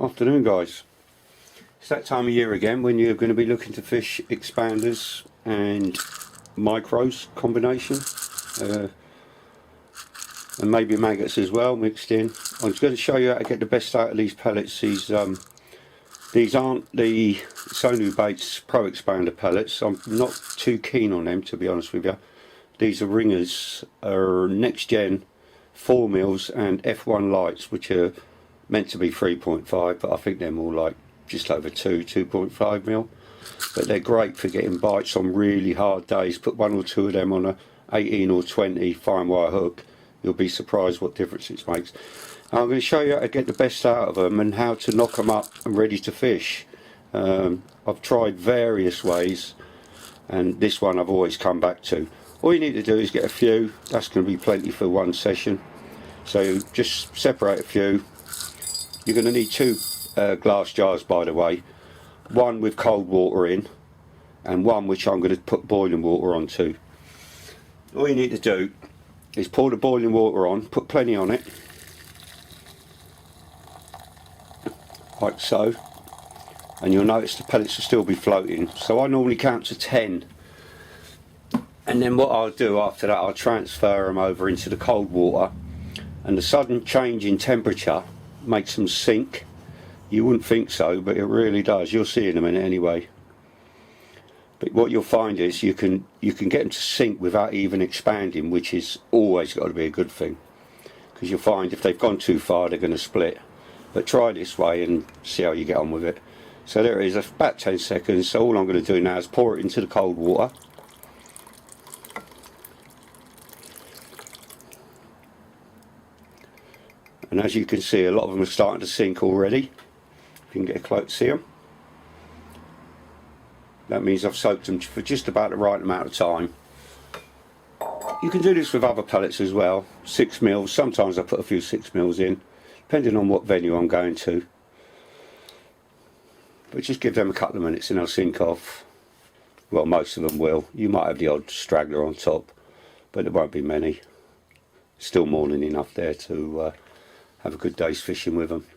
Afternoon, guys. It's that time of year again when you're going to be looking to fish expanders and micros combination, and maybe maggots as well mixed in. I'm just going to show you how to get the best out of these pellets. These aren't the Sonu Baits Pro Expander pellets. I'm not too keen on them, to be honest with you. These are Ringers, next gen 4 mils and F1 lights, which are meant to be 3.5, but I think they're more like just over 2.5 mil. But they're great for getting bites on really hard days. Put one or two of them on a 18 or 20 fine wire hook, you'll be surprised what difference it makes. I'm going to show you how to get the best out of them and how to knock them up and ready to fish. I've tried various ways, and this one I've always come back to. All you need to do is get a few. That's going to be plenty for one session. So just separate a few. You're going to need two glass jars, by the way. One with cold water in, and one which I'm going to put boiling water onto. All you need to do is pour the boiling water on, put plenty on it, like so, and you'll notice the pellets will still be floating. So I normally count to 10, and then what I'll do after that, I'll transfer them over into the cold water, and the sudden change in temperature makes them sink. You wouldn't think so, but it really does. You'll see in a minute anyway. But what you'll find is you can get them to sink without even expanding, which is always got to be a good thing, because you'll find if they've gone too far they're going to split. But try this way and see how you get on with it. So there it is, about 10 seconds. So all I'm going to do now is pour it into the cold water. And as you can see, a lot of them are starting to sink already. If you can get a close, see them. That means I've soaked them for just about the right amount of time. You can do this with other pellets as well. 6 mils, sometimes I put a few 6 mils in, depending on what venue I'm going to. But just give them a couple of minutes and they'll sink off. Well, most of them will. You might have the odd straggler on top, but there won't be many. Still more than enough there to have a good day's fishing with them.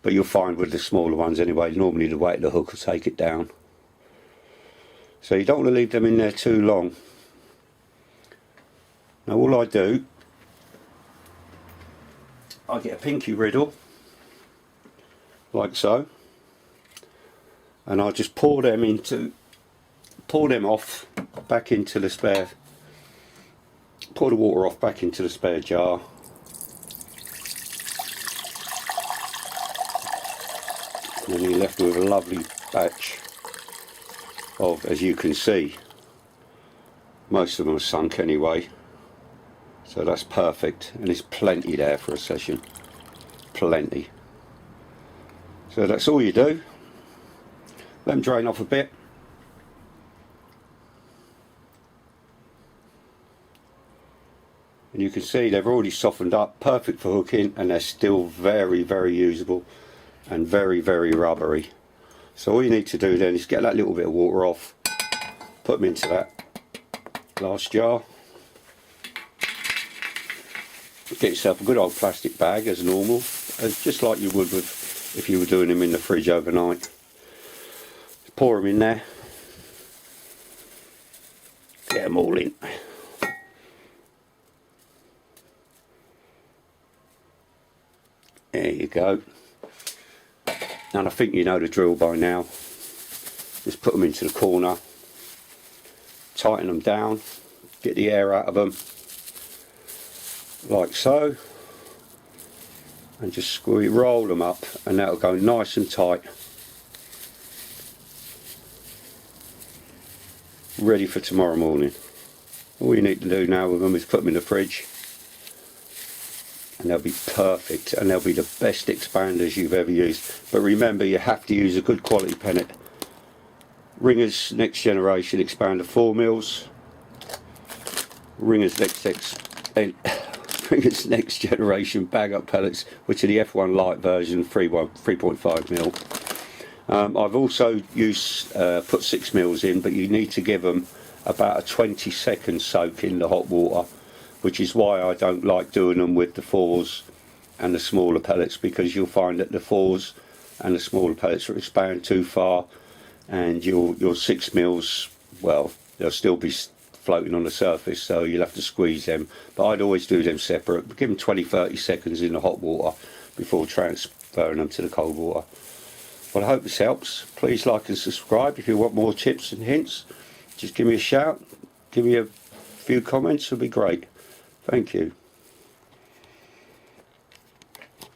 But you'll find with the smaller ones anyway, normally the weight of the hook will take it down. So you don't want to leave them in there too long. Now all I do, I get a pinky riddle, like so, and I'll just pour them off back into the spare, pour the water off back into the spare jar. And then you're left with a lovely batch of, as you can see, most of them are sunk anyway, so that's perfect, and there's plenty there for a session, plenty. So that's all you do. Let them drain off a bit. And you can see they've already softened up, perfect for hooking, and they're still very, very usable and very, very rubbery. So all you need to do then is get that little bit of water off, put them into that glass jar, get yourself a good old plastic bag as normal, just like you would with if you were doing them in the fridge overnight. Pour them in there, get them all in. There you go. And I think you know the drill by now. Just put them into the corner, tighten them down, get the air out of them, like so, and just squeeze, roll them up, and that'll go nice and tight, ready for tomorrow morning. All you need to do now with them is put them in the fridge, and they'll be perfect, and they'll be the best expanders you've ever used. But remember, you have to use a good quality pellet. Ringers Next Generation Expander 4 mils, Ringers Ringers Next Generation Bag Up Pellets, which are the F1 light version, 3.5 mil. I've also used put 6 mils in, but you need to give them about a 20-second soak in the hot water, which is why I don't like doing them with the 4s and the smaller pellets, because you'll find that the 4s and the smaller pellets will expand too far, and your 6 mils, well, they'll still be floating on the surface, so you'll have to squeeze them. But I'd always do them separate. Give them 20-30 seconds in the hot water before transferring them to the cold water. Well, I hope this helps. Please like and subscribe. If you want more tips and hints, just give me a shout, give me a few comments, it'll be great. Thank you.